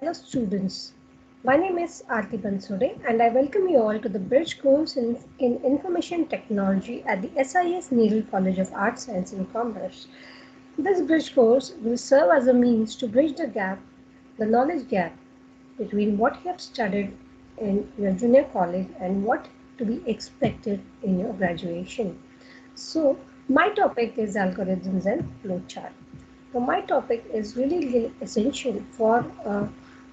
Hello students, my name is Aarti Bansode and I welcome you all to the Bridge course in Information Technology at the SIS Needle College of Arts, Science and Commerce. This bridge course will serve as a means to bridge the knowledge gap between what you have studied in your junior college and what to be expected in your graduation. So, my topic is algorithms and flowchart. So, my topic is really essential for a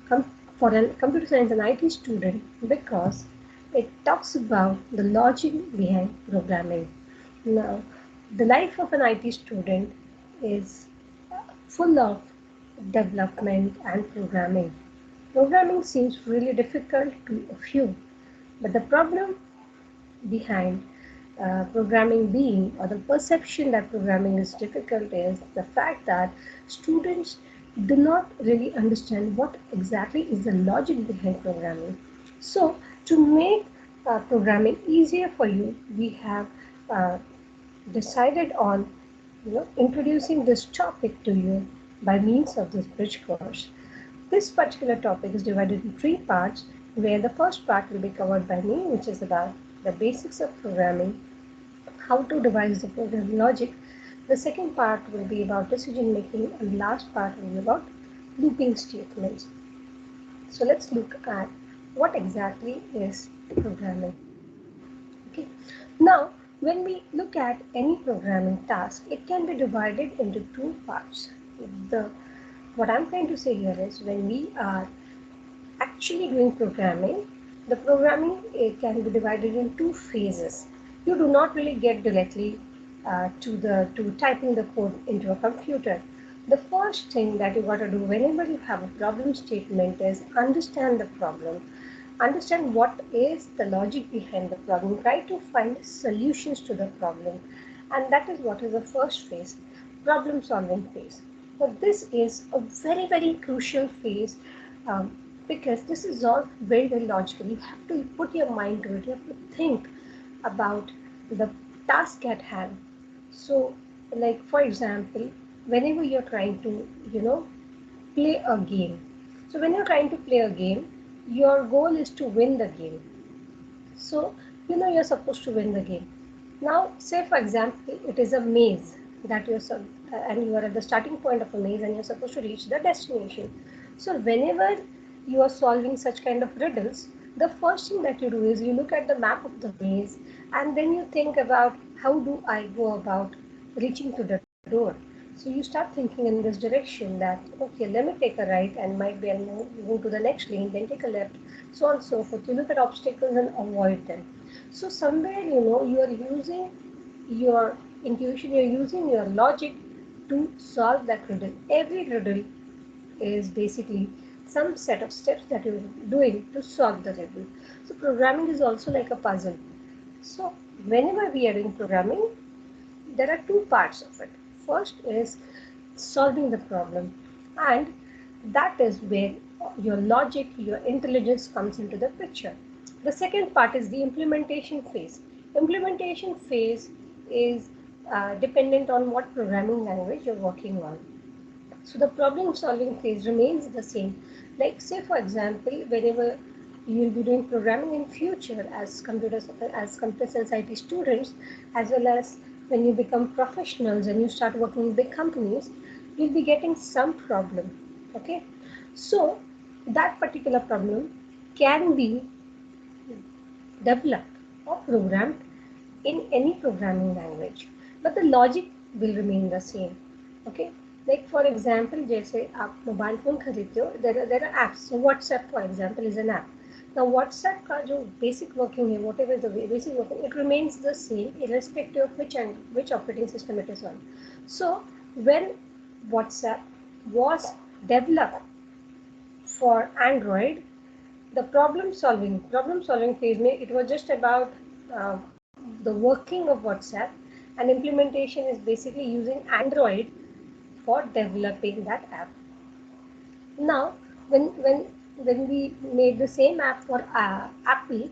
computer science and IT student because it talks about the logic behind programming. Now, the life of an IT student is full of development and programming. Programming seems really difficult to a few, but the problem behind programming being, or the perception that programming is difficult, is the fact that students do not really understand what exactly is the logic behind programming. So to make programming easier for you, we have uh, decided on introducing this topic to you by means of this bridge course. This particular topic is divided in three parts, where the first part will be covered by me, which is about the basics of programming, how to devise the program logic. The second part will be about decision making, and the last part will be about looping statements. So let's look at what exactly is programming. Okay. Now, when we look at any programming task, it can be divided into two parts. The what I'm trying to say here is when we are actually doing programming, the programming can be divided in two phases. You do not really get directly to typing the code into a computer. The first thing that you got to do whenever you have a problem statement is understand the problem. Understand what is the logic behind the problem. Try to find solutions to the problem. And that is what is the first phase, problem solving phase. So this is a very crucial phase um, because this is all very logical. You have to put your mind to it. You have to think about the task at hand. So, like for example, whenever you're trying to, play a game. So when you're trying to play a game, your goal is to win the game. So, you're supposed to win the game. Now, say for example, it is a maze that and you are at the starting point of a maze and you're supposed to reach the destination. So, whenever you are solving such kind of riddles, the first thing that you do is you look at the map of the maze and then you think about how do I go about reaching to the door. So you start thinking in this direction that, okay, let me take a right and might be I'll move to the next lane, then take a left, so on and so forth. You look at obstacles and avoid them. So somewhere, you are using your intuition, you're using your logic to solve that riddle. Every riddle is basically some set of steps that you're doing to solve the riddle. So programming is also like a puzzle. So whenever we are doing programming, there are two parts of it. First is solving the problem, and that is where your logic, your intelligence comes into the picture. The second part is the implementation phase. Implementation phase is dependent on what programming language you're working on. So the problem solving phase remains the same. Like say for example, whenever you'll be doing programming in future as computer science IT students, as well as when you become professionals and you start working in big companies, you'll be getting some problem. Okay, so that particular problem can be developed or programmed in any programming language, but the logic will remain the same. Okay, like for example, जैसे आप mobile phone खरीदते हो, there are apps. So WhatsApp for example is an app. Now WhatsApp का जो basic working है, whatever the basic working, it remains the same irrespective of which operating system it is on. So when WhatsApp was developed for Android, the problem solving phase में it was just about the working of WhatsApp, and implementation is basically using Android for developing that app. Now, when we made the same app for Apple,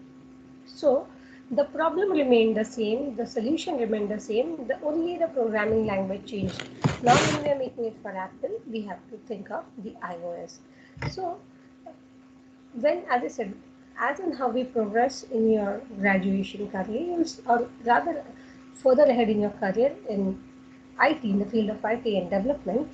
so the problem remained the same, the solution remained the same, only the programming language changed. Now when we are making it for Apple, we have to think of the iOS. So when, as I said, as in how we progress in your graduation career, or rather further ahead in your career in IT, in the field of IT and development,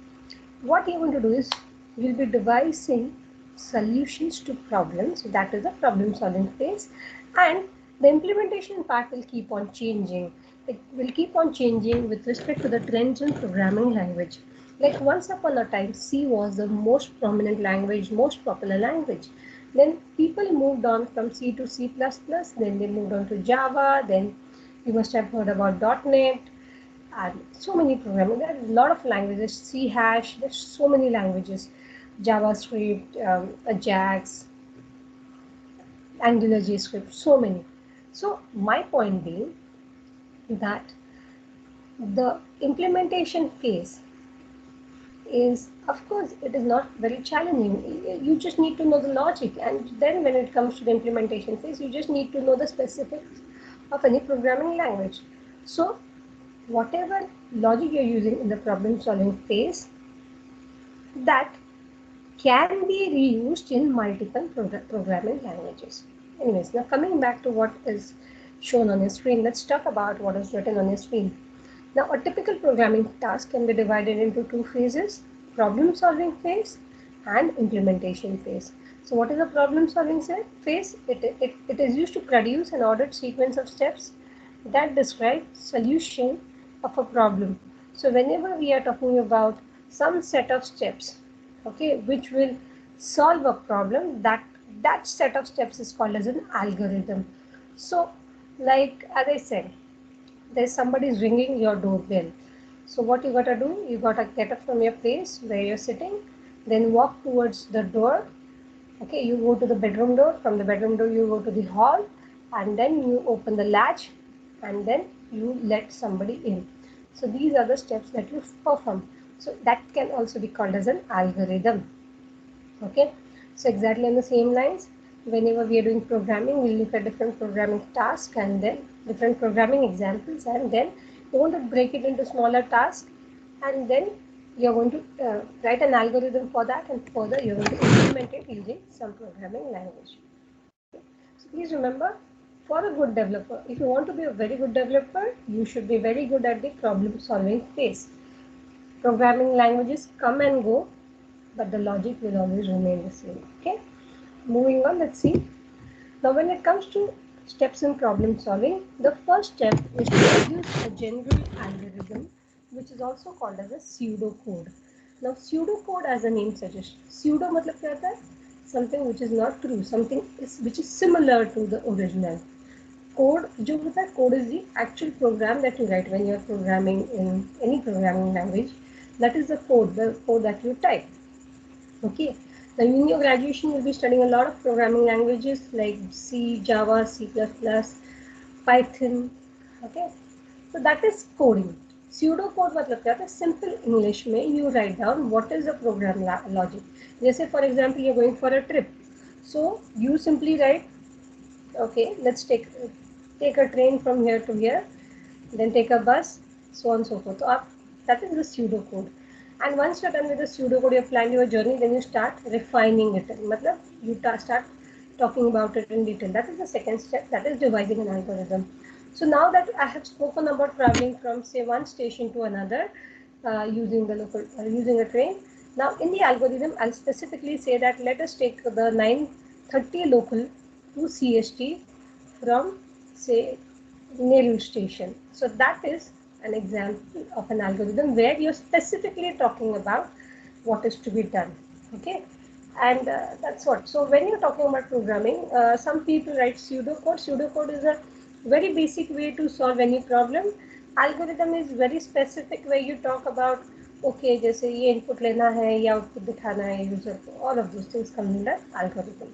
what you're going to do is you'll be devising solutions to problems, that is the problem solving phase, and the implementation part will keep on changing. It will keep on changing with respect to the trends in programming language. Like once upon a time, C was the most prominent language, most popular language. Then people moved on from C to C++, then they moved on to Java, then you must have heard about .NET, and so many programming. There are a lot of languages, C hash, there's so many languages, JavaScript, Ajax, Angular JavaScript, so many. So my point being that the implementation phase is, of course, it is not very challenging. You just need to know the logic, and then when it comes to the implementation phase, you just need to know the specifics of any programming language. So whatever logic you're using in the problem solving phase, that can be reused in multiple programming languages. Anyways, now coming back to what is shown on your screen, let's talk about what is written on your screen. Now, a typical programming task can be divided into two phases: problem solving phase and implementation phase. So what is a problem solving phase? It is used to produce an ordered sequence of steps that describe solution of a problem. So whenever we are talking about some set of steps, okay, which will solve a problem, that set of steps is called as an algorithm. So like as I said, there's somebody's ringing your doorbell. So what you gotta do, you gotta get up from your place where you're sitting, then walk towards the door. Okay, you go to the bedroom door. From the bedroom door, you go to the hall, and then you open the latch, and then you let somebody in. So these are the steps that you perform. So that can also be called as an algorithm. Okay, so exactly on the same lines, whenever we are doing programming, we look at different programming tasks and then different programming examples, and then you want to break it into smaller tasks, and then you're going to write an algorithm for that, and further you're going to implement it using some programming language. So please remember, for a good developer, if you want to be a very good developer, you should be very good at the problem solving phase. Programming languages come and go, but the logic will always remain the same. Okay, moving on, let's see. Now when it comes to steps in problem solving, the first step is to produce a general algorithm, which is also called as a pseudocode. Now pseudocode, as the name suggests, pseudo matlab kya hota hai? Something which is not true, something which is similar to the original. Code, जो होता है, code is the actual program that you write when you are programming in any programming language. That is the code that you type. Okay. Now in your graduation, you'll be studying a lot of programming languages like C, Java, C++, Python. Okay. So that is coding. Pseudocode मतलब क्या होता है? Simple English में you write down what is the program logic. जैसे for example, you're going for a trip. So you simply write, okay, let's take a train from here to here, then take a bus, so on and so forth. So that is the pseudocode. And once you're done with the pseudocode, you've planned your journey, then you start refining it. Matlab, you start talking about it in detail. That is the second step, that is devising an algorithm. So now that I have spoken about traveling from say one station to another using a train, now in the algorithm, I'll specifically say that let us take the 9:30 local to CST from say Nehru station. So that is an example of an algorithm where you're specifically talking about what is to be done. Okay, and that's what. So when you're talking about programming, some people write pseudocode. Pseudocode is a very basic way to solve any problem. Algorithm is very specific where you talk about, okay, जैसे ये input लेना है या output दिखाना है user को, all of those things come under algorithm.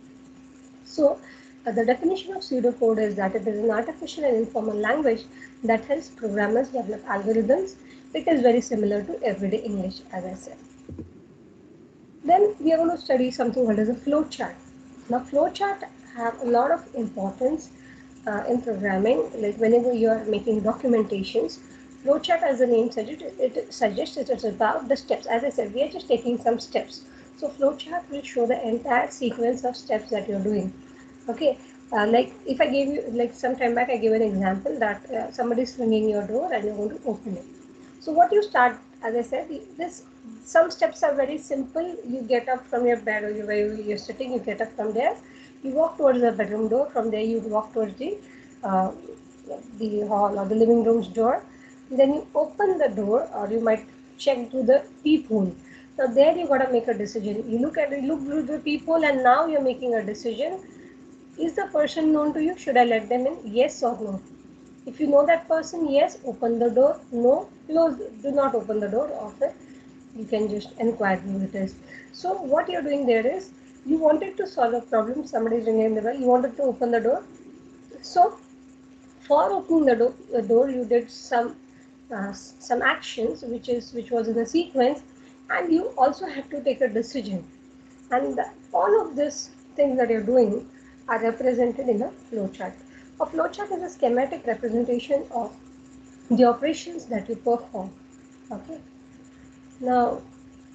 So the definition of pseudocode is that it is an artificial and informal language that helps programmers develop algorithms. It is very similar to everyday English, as I said. Then we are going to study something called as a flowchart. Now flowchart have a lot of importance in programming. Like whenever you are making documentations, flowchart, as the name suggests, it is about the steps. As I said, we are just taking some steps. So flowchart will show the entire sequence of steps that you're doing. Okay, like if I gave you, like some time back, I gave an example that somebody is ringing your door and you're going to open it. So what you start, as I said, this some steps are very simple. You get up from your bed or where you're sitting, you get up from there, you walk towards the bedroom door. From there, you walk towards uh, the hall or the living room's door. Then you open the door, or you might check through the peephole. Now there you gotta make a decision. You look through the peephole, and now you're making a decision. Is the person known to you? Should I let them in? Yes or no? If you know that person, yes, open the door. No, close. Do not open the door of it. You can just inquire who it is. So what you're doing there is, you wanted to solve a problem. Somebody is ringing the bell. You wanted to open the door. So for opening the door, you did some actions, which was in a sequence, and you also had to take a decision. And all of these things that you're doing are represented in a flowchart. A flowchart is a schematic representation of the operations that you perform. Okay. Now,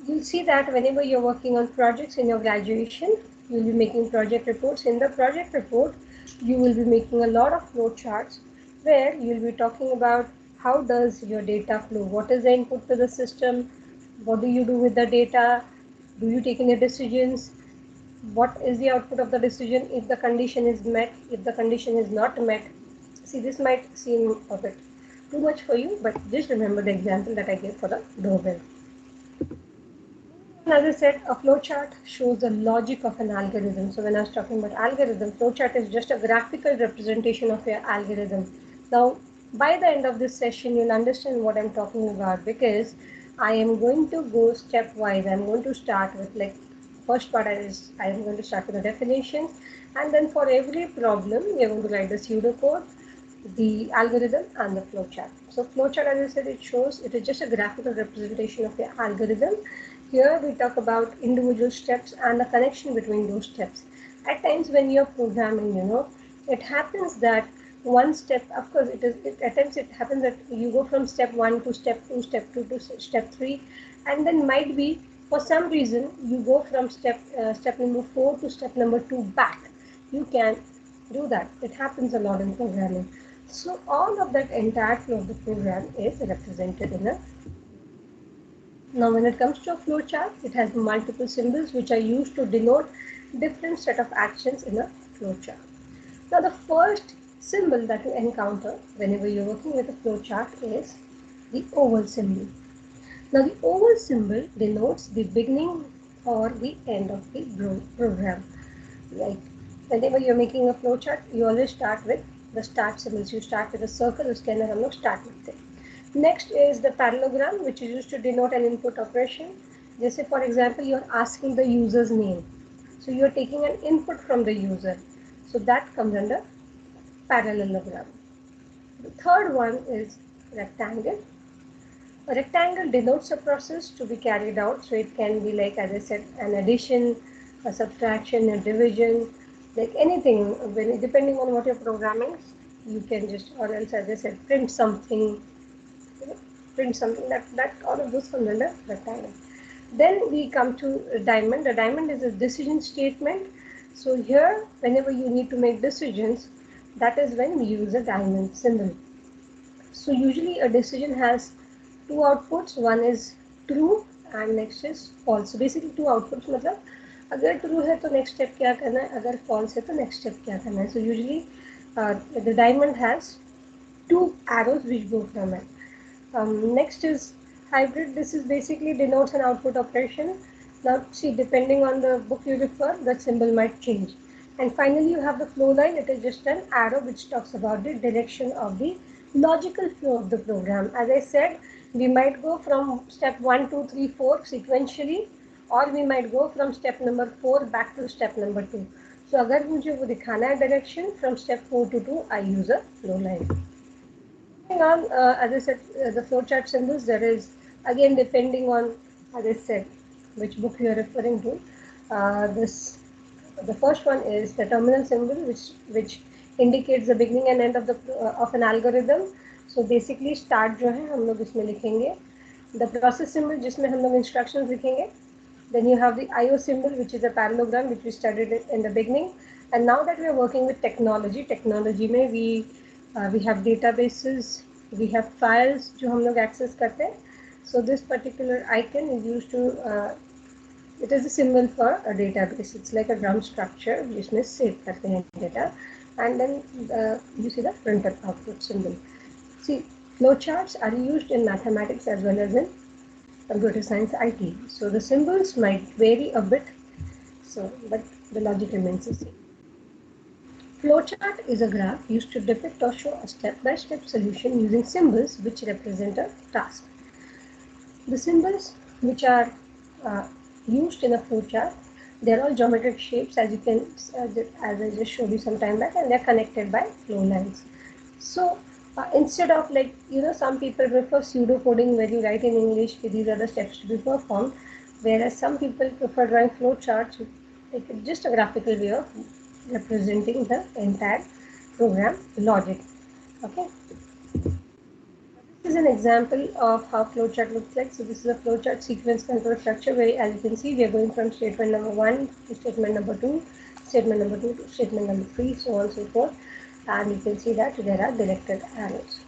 you'll see that whenever you're working on projects in your graduation, you'll be making project reports. In the project report, you will be making a lot of flowcharts where you'll be talking about how does your data flow, what is the input to the system, what do you do with the data, do you take any decisions, what is the output of the decision if the condition is met, if the condition is not met. See, this might seem a bit too much for you, but just remember the example that I gave for the doorbell. As I said, a flowchart shows the logic of an algorithm. So when I was talking about algorithm, flowchart is just a graphical representation of your algorithm. Now, by the end of this session, you'll understand what I'm talking about, because I am going to go stepwise. I'm going to start with, like, first part is I am going to start with the definitions, and then for every problem, we are going to write the pseudocode, the algorithm, and the flowchart. So flowchart, as I said, it is just a graphical representation of the algorithm. Here we talk about individual steps and the connection between those steps. At times when you're programming, it happens that one step, of course, it happens that you go from step 1 to step 2, step 2 to step 3, and then might be for some reason you go from step number 4 to step number 2 back. You can do that. It happens a lot in programming. So all of that entire flow of the program is represented in a. Now when it comes to a flowchart, it has multiple symbols which are used to denote different set of actions in a flowchart. Now the first symbol that you encounter whenever you're working with a flowchart is the oval symbol. Now the oval symbol denotes the beginning or the end of the program. Like whenever you're making a flowchart, you always start with the start symbols. You start with a circle, उसके अंदर हम लोग start करते हैं. Next is the parallelogram, which is used to denote an input operation. Jesse, for example, you're asking the user's name. So you're taking an input from the user. So that comes under parallelogram. The third one is rectangle. A rectangle denotes a process to be carried out. So it can be, like, as I said, an addition, a subtraction, a division, like anything. Depending on what you're programming, you can just, or else, as I said, print something, that all of those come under rectangle. Then we come to a diamond. The diamond is a decision statement. So here, whenever you need to make decisions, that is when we use a diamond symbol. So usually a decision has two outputs. One is true and next is false. So basically two outputs, मतलब अगर true है तो next step क्या करना है, अगर false है तो next step क्या करना है. So usually the diamond has two arrows which go from it. Next is hybrid. This is basically denotes an output operation. Now see, depending on the book you refer, the symbol might change. And finally you have the flow line. It is just an arrow which talks about the direction of the logical flow of the program. As I said, we might go from step 1, 2, 3, 4 sequentially, or we might go from step number 4 back to step number 2. So अगर मुझे वो दिखाना है direction from step 4 to 2, I use a flow line. On, as I said, the flowchart symbols, there is, again, depending on, as I said, which book you are referring to. The first one is the terminal symbol, which indicates the beginning and end of an algorithm. So basically, start जो है हम लोग इसमें लिखेंगे. The process symbol जिसमें हम लोग instructions लिखेंगे. Then you have the IO symbol, which is a parallelogram, which we studied in the beginning. And now that we are working with technology में we have databases, we have files जो हम लोग access करते हैं. So this particular icon is used to it is a symbol for a database. It's like a drum structure जिसमें save करते हैं data, and then you see the printer output symbol. See, flowcharts are used in mathematics as well as in computer science IT. So the symbols might vary a bit, but the logic remains the same. Flowchart is a graph used to depict or show a step-by-step solution using symbols which represent a task. The symbols which are uh, used in a flowchart, they are all geometric shapes, as you can, as I just showed you some time back, and they are connected by flow lines. So instead of, like, some people prefer pseudocoding where you write in English, these are the steps to be performed, whereas some people prefer drawing flow charts, like just a graphical way of representing the entire program logic. Okay. This is an example of how flowchart looks like. So this is a flowchart sequence control structure where, as you can see, we are going from statement number 1 to statement number 2, statement number 2 to statement number 3, so on and so forth. And you can see that there are directed arrows.